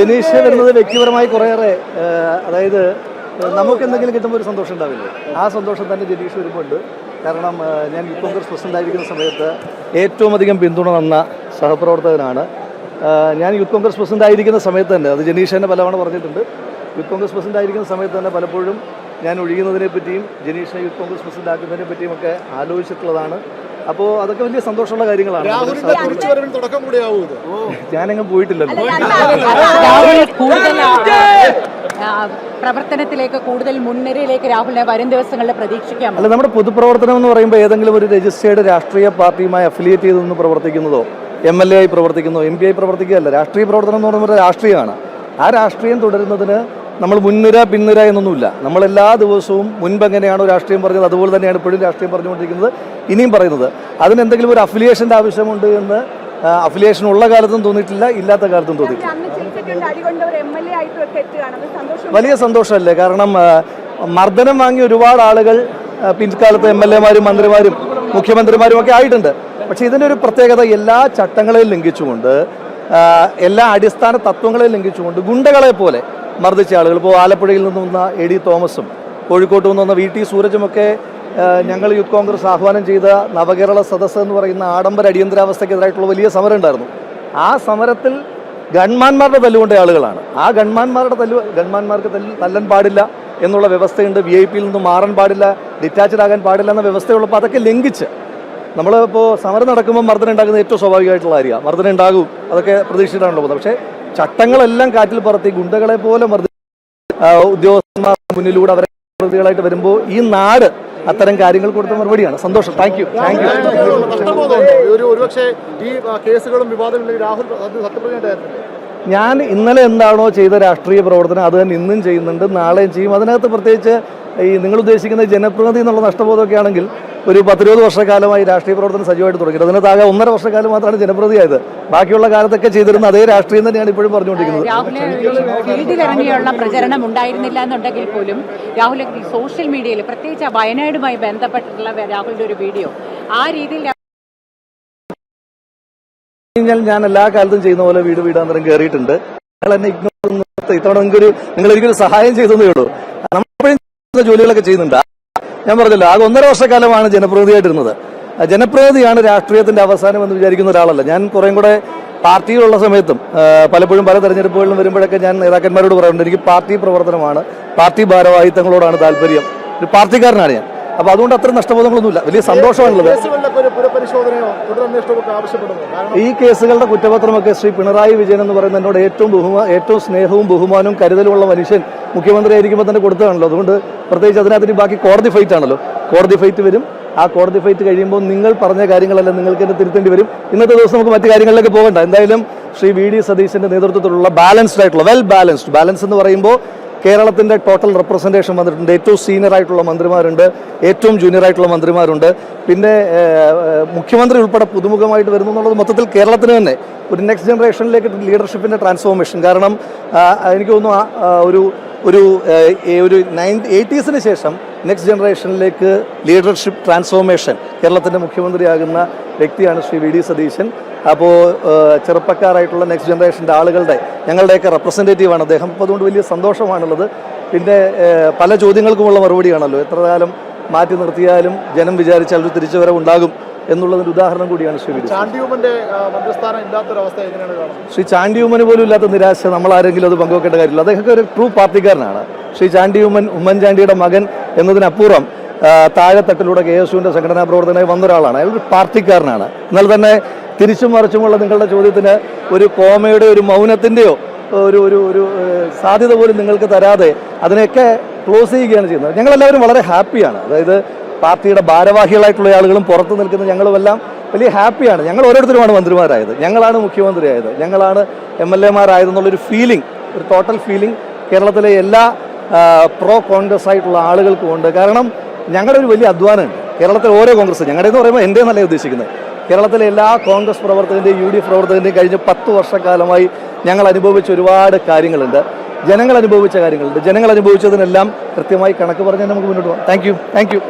ജനീഷ് വരുന്നത് വ്യക്തിപരമായി കുറേയേറെ അതായത് നമുക്ക് എന്തെങ്കിലും കിട്ടുമ്പോൾ ഒരു സന്തോഷം ഉണ്ടാവില്ലേ, ആ സന്തോഷം തന്നെ ജനീഷ് വരുമ്പോണ്ട്. കാരണം ഞാൻ യൂത്ത് കോൺഗ്രസ് പ്രസിഡന്റ് ആയിരിക്കുന്ന സമയത്ത് ഏറ്റവും അധികം പിന്തുണ തന്ന സഹപ്രവർത്തകനാണ്. ഞാൻ യൂത്ത് കോൺഗ്രസ് പ്രസിഡന്റ് ആയിരിക്കുന്ന സമയത്ത് തന്നെ, അത് ജനീഷ് തന്നെ പലവണ പറഞ്ഞിട്ടുണ്ട്, യൂത്ത് കോൺഗ്രസ് പ്രസിഡന്റ് ആയിരിക്കുന്ന സമയത്ത് തന്നെ പലപ്പോഴും ഞാൻ ഒഴിയുന്നതിനെ പറ്റിയും ജനീഷിനെ യൂത്ത് കോൺഗ്രസ് പ്രസിഡന്റ് ആക്കുന്നതിനെ പറ്റിയും ഒക്കെ ആലോചിച്ചിട്ടുള്ളതാണ്. അപ്പോൾ അതൊക്കെ വലിയ സന്തോഷമുള്ള കാര്യങ്ങളാണ്. ഞാനങ്ങ് പോയിട്ടില്ലല്ലോ. പ്രവർത്തനത്തിലേക്ക് കൂടുതൽ മുൻനിരയിലേക്ക് രാഹുലിനെ വരും ദിവസങ്ങളിൽ പ്രതീക്ഷിക്കാം. അല്ല, നമ്മുടെ പൊതുപ്രവർത്തനം എന്ന് പറയുമ്പോൾ ഏതെങ്കിലും ഒരു രജിസ്റ്റേർഡ് രാഷ്ട്രീയ പാർട്ടിയുമായി അഫിലിയേറ്റ് ചെയ്തൊന്ന് പ്രവർത്തിക്കുന്നതോ MLA ആയി പ്രവർത്തിക്കുന്നതോ MP ആയി പ്രവർത്തിക്കുകയല്ല. രാഷ്ട്രീയ പ്രവർത്തനം എന്ന് പറയുന്നത് രാഷ്ട്രീയമാണ്. ആ രാഷ്ട്രീയം തുടരുന്നതിന് നമ്മൾ മുൻനിര പിൻനിര എന്നൊന്നുമില്ല. നമ്മളെല്ലാ ദിവസവും മുൻപ് എങ്ങനെയാണോ രാഷ്ട്രീയം പറഞ്ഞത് അതുപോലെ തന്നെയാണ് ഇപ്പോഴും രാഷ്ട്രീയം പറഞ്ഞുകൊണ്ടിരിക്കുന്നത്, ഇനിയും പറയുന്നത്. അതിനെന്തെങ്കിലും ഒരു അഫിലിയേഷൻ്റെ ആവശ്യമുണ്ട് എന്ന് അഫിലിയേഷൻ ഉള്ള കാലത്തും തോന്നിയിട്ടില്ല, ഇല്ലാത്ത കാലത്തും തോന്നിയിട്ടില്ല. വലിയ സന്തോഷമല്ലേ? കാരണം മർദ്ദനം വാങ്ങിയ ഒരുപാട് ആളുകൾ പിൻകാലത്ത് MLA മാരും മന്ത്രിമാരും മുഖ്യമന്ത്രിമാരും ഒക്കെ ആയിട്ടുണ്ട്. പക്ഷേ ഇതിൻ്റെ ഒരു പ്രത്യേകത, എല്ലാ ചട്ടങ്ങളെയും ലംഘിച്ചുകൊണ്ട്, എല്ലാ അടിസ്ഥാന തത്വങ്ങളെയും ലംഘിച്ചുകൊണ്ട് ഗുണ്ടകളെ പോലെ മർദ്ദിച്ച ആളുകൾ, ഇപ്പോൾ ആലപ്പുഴയിൽ നിന്ന് വന്ന AD തോമസും കോഴിക്കോട്ട് നിന്ന് വന്ന VT സൂരജുമൊക്കെ ഞങ്ങൾ യൂത്ത് കോൺഗ്രസ് ആഹ്വാനം ചെയ്ത നവകേരള സദസ്സ് എന്ന് പറയുന്ന ആഡംബര അടിയന്തരാവസ്ഥയ്ക്കെതിരായിട്ടുള്ള വലിയ സമരം ഉണ്ടായിരുന്നു. ആ സമരത്തിൽ ഗൺമാന്മാരുടെ തല്ലുകൊണ്ട ആളുകളാണ്. ആ ഗൺമാന്മാർക്ക് തല്ലാൻ പാടില്ല എന്നുള്ള വ്യവസ്ഥയുണ്ട്. VIP നിന്ന് മാറാൻ പാടില്ല, ഡിറ്റാച്ച്ഡ് ആകാൻ പാടില്ല എന്ന വ്യവസ്ഥയുള്ളപ്പോൾ അതൊക്കെ ലംഘിച്ച് നമ്മളിപ്പോൾ സമരം നടക്കുമ്പോൾ മർദ്ദനം ഉണ്ടാകുന്നത് ഏറ്റവും സ്വാഭാവികമായിട്ടുള്ള കാര്യമാണ്. മർദ്ദനം ഉണ്ടാകും, അതൊക്കെ പ്രതീക്ഷിച്ചിട്ടാണല്ലോ പോകുന്നത്. പക്ഷേ ചട്ടങ്ങളെല്ലാം കാറ്റിൽ പറത്തി ഗുണ്ടകളെ പോലെ ഉദ്യോഗസ്ഥന്മാർക്ക് മുന്നിലൂടെ അവരെ പ്രതികളായിട്ട് വരുമ്പോൾ ഈ നാട് അത്തരം കാര്യങ്ങൾ കൊടുത്ത മറുപടിയാണ്. സന്തോഷം. Thank you. ഞാൻ ഇന്നലെ എന്താണോ ചെയ്ത രാഷ്ട്രീയ പ്രവർത്തനം അത് തന്നെ ഇന്നും ചെയ്യുന്നുണ്ട്, നാളെയും ചെയ്യും. അതിനകത്ത് പ്രത്യേകിച്ച് ഈ നിങ്ങൾ ഉദ്ദേശിക്കുന്ന ജനപ്രതിനിധി എന്നുള്ള നഷ്ടബോധമൊക്കെ ആണെങ്കിൽ ഒരു 10-20 വർഷക്കാലമായി രാഷ്ട്രീയ പ്രവർത്തനം സജീവമായിട്ട് തുടങ്ങി. അതിനകത്താകെ 1.5 വർഷക്കാലം മാത്രമാണ് ജനപ്രതിയായത്. ബാക്കിയുള്ള കാലത്തൊക്കെ ചെയ്തിരുന്ന അതേ രാഷ്ട്രീയം തന്നെയാണ് ഇപ്പോഴും പറഞ്ഞുകൊണ്ടിരിക്കുന്നത്. ഫീൽഡിലിറങ്ങിയുള്ള പ്രചരണം ഉണ്ടായിരുന്നില്ല എന്നുണ്ടെങ്കിൽ പോലും രാഹുൽ സോഷ്യൽ മീഡിയയിൽ, പ്രത്യേകിച്ച് വയനാടുമായി ബന്ധപ്പെട്ടിട്ടുള്ള രാഹുലിന്റെ ഒരു വീഡിയോ ആ രീതിയിൽ ഞാൻ എല്ലാ കാലത്തും ചെയ്യുന്ന പോലെ വീടാന്തരം കയറിയിട്ടുണ്ട്. നിങ്ങൾ എന്നെ ഇഗ്നോർ ഇത്തവണ നിങ്ങൾ എനിക്കൊരു സഹായം ചെയ്തതേ ഉള്ളൂ. നമ്മളെപ്പോഴും ജോലികളൊക്കെ ചെയ്യുന്നുണ്ട്. ഞാൻ പറഞ്ഞല്ലോ, ആകെ 1.5 വർഷക്കാലമാണ് ജനപ്രതിനിധിയായിട്ടിരുന്നത്. ജനപ്രതിനിധിയാണ് രാഷ്ട്രീയത്തിന്റെ അവസാനം എന്ന് വിചാരിക്കുന്ന ഒരാളല്ല ഞാൻ. കുറേം കൂടെ പാർട്ടിയിലുള്ള സമയത്തും പലപ്പോഴും പല തെരഞ്ഞെടുപ്പുകളിലും വരുമ്പോഴൊക്കെ ഞാൻ നേതാക്കന്മാരോട് പറയാറുണ്ട്, എനിക്ക് പാർട്ടി പ്രവർത്തനമാണ്, പാർട്ടി ഭാരവാഹിത്വങ്ങളോടാണ് താല്പര്യം, ഒരു പാർട്ടിക്കാരനാണ് ഞാൻ. അപ്പോൾ അതുകൊണ്ട് അത്ര നഷ്ടബോധങ്ങളൊന്നുമില്ല, വലിയ സന്തോഷമാണുള്ളത്. ഈ കേസുകളുടെ കുറ്റപത്രമൊക്കെ ശ്രീ പിണറായി വിജയൻ എന്ന് പറയുന്ന എന്നോട് ഏറ്റവും സ്നേഹവും ബഹുമാനവും കരുതലുമുള്ള മനുഷ്യൻ മുഖ്യമന്ത്രി ആയിരിക്കുമ്പോൾ തന്നെ കൊടുത്തതാണല്ലോ. അതുകൊണ്ട് പ്രത്യേകിച്ച് അതിനകത്ത് ബാക്കി കോടതി ഫൈറ്റ് ആണല്ലോ. കോടതി ഫൈറ്റ് വരും. ആ കോടതി ഫൈറ്റ് കഴിയുമ്പോൾ നിങ്ങൾ പറഞ്ഞ കാര്യങ്ങളെല്ലാം നിങ്ങൾക്ക് തന്നെ തിരുത്തേണ്ടി വരും. ഇന്നത്തെ ദിവസം നമുക്ക് മറ്റു കാര്യങ്ങളിലേക്ക് പോകണ്ട. എന്തായാലും ശ്രീ VD സതീശന്റെ നേതൃത്വത്തിലുള്ള ബാലൻസ്ഡ് ആയിട്ടുള്ള ബാലൻസ് എന്ന് പറയുമ്പോൾ കേരളത്തിന്റെ ടോട്ടൽ റെപ്രസെന്റേഷൻ വന്നിട്ടുണ്ട്. ഏറ്റവും സീനിയർ ആയിട്ടുള്ള മന്ത്രിമാരുണ്ട്, ഏറ്റവും ജൂനിയർ ആയിട്ടുള്ള മന്ത്രിമാരുണ്ട്, പിന്നെ മുഖ്യമന്ത്രി ഉൾപ്പെടെ പുതുമുഖമായിട്ട് വരുന്നു എന്നുള്ളത് മൊത്തത്തിൽ കേരളത്തിന് തന്നെ ഒരു നെക്സ്റ്റ് ജനറേഷനിലേക്ക് ലീഡർഷിപ്പിന്റെ ട്രാൻസ്ഫോർമേഷൻ. കാരണം എനിക്ക് തോന്നുന്നു ഒരു 80s ശേഷം നെക്സ്റ്റ് ജനറേഷനിലേക്ക് ലീഡർഷിപ്പ് ട്രാൻസ്ഫോർമേഷൻ കേരളത്തിന്റെ മുഖ്യമന്ത്രിയാകുന്ന വ്യക്തിയാണ് ശ്രീ VD സതീശൻ. അപ്പോൾ ചെറുപ്പക്കാരായിട്ടുള്ള നെക്സ്റ്റ് ജനറേഷൻ്റെ ആളുകളുടെ ഞങ്ങളുടെയൊക്കെ റെപ്രസെൻറ്റേറ്റീവാണ് അദ്ദേഹം. അപ്പോൾ അതുകൊണ്ട് വലിയ സന്തോഷമാണുള്ളത്. പിന്നെ പല ചോദ്യങ്ങൾക്കുമുള്ള മറുപടിയാണല്ലോ. എത്ര കാലം മാറ്റി നിർത്തിയാലും ജനം വിചാരിച്ചാൽ ഒരു തിരിച്ചുവരവ് ഉണ്ടാകും എന്നുള്ളതിൻ്റെ ഉദാഹരണം കൂടിയാണ് ശ്രീ VD. ശ്രീ ചാണ്ടിയുമ്മന് പോലും ഇല്ലാത്ത നിരാശ നമ്മൾ ആരെങ്കിലും അത് പങ്കുവെക്കേണ്ട കാര്യമില്ല. അദ്ദേഹമൊക്കെ ഒരു ട്രൂ പാർട്ടിക്കാരനാണ്. ശ്രീ ചാണ്ടിയുമ്മൻ ഉമ്മൻചാണ്ടിയുടെ മകൻ എന്നതിനപ്പുറം താഴെത്തട്ടിലൂടെ KSUവിൻ്റെ സംഘടനാ പ്രവർത്തനമായി വന്ന ഒരാളാണ്. അയാൾ ഒരു പാർട്ടിക്കാരനാണ്. എന്നാൽ തന്നെ തിരിച്ചും മറിച്ചുമുള്ള നിങ്ങളുടെ ചോദ്യത്തിന് ഒരു കോമയുടെ ഒരു മൗനത്തിൻ്റെയോ ഒരു സാധ്യത പോലും നിങ്ങൾക്ക് തരാതെ അതിനെയൊക്കെ ക്ലോസ് ചെയ്യുകയാണ് ചെയ്യുന്നത്. ഞങ്ങളെല്ലാവരും വളരെ ഹാപ്പിയാണ്. അതായത് പാർട്ടിയുടെ ഭാരവാഹികളായിട്ടുള്ള ആളുകളും പുറത്തു നിൽക്കുന്ന ഞങ്ങളുമെല്ലാം വലിയ ഹാപ്പിയാണ്. ഞങ്ങൾ ഓരോരുത്തരുമാണ് മന്ത്രിമാരായത്, ഞങ്ങളാണ് മുഖ്യമന്ത്രിയായത്, ഞങ്ങളാണ് MLA മാരായതെന്നുള്ളൊരു ഫീലിംഗ്, ഒരു ടോട്ടൽ ഫീലിംഗ് കേരളത്തിലെ എല്ലാ പ്രോ കോൺഗ്രസ് ആയിട്ടുള്ള ആളുകൾക്കും ഉണ്ട്. കാരണം ഞങ്ങളുടെ ഒരു വലിയ അധ്വാനമുണ്ട്. കേരളത്തിലെ ഓരോ കോൺഗ്രസ്, ഞങ്ങളുടെ എന്ന് പറയുമ്പോൾ എൻ്റെ എന്നല്ല ഉദ്ദേശിക്കുന്നത്, കേരളത്തിലെ എല്ലാ കോൺഗ്രസ് പ്രവർത്തകൻ്റെയും UDF പ്രവർത്തകൻ്റെയും കഴിഞ്ഞ 10 വർഷക്കാലമായി ഞങ്ങൾ അനുഭവിച്ച ഒരുപാട് കാര്യങ്ങളുണ്ട്. ജനങ്ങൾ അനുഭവിച്ച കാര്യങ്ങളുണ്ട്. ജനങ്ങൾ അനുഭവിച്ചതിനെല്ലാം കൃത്യമായി കണക്ക് പറഞ്ഞാൽ നമുക്ക് മുന്നോട്ട് പോകാം. Thank you.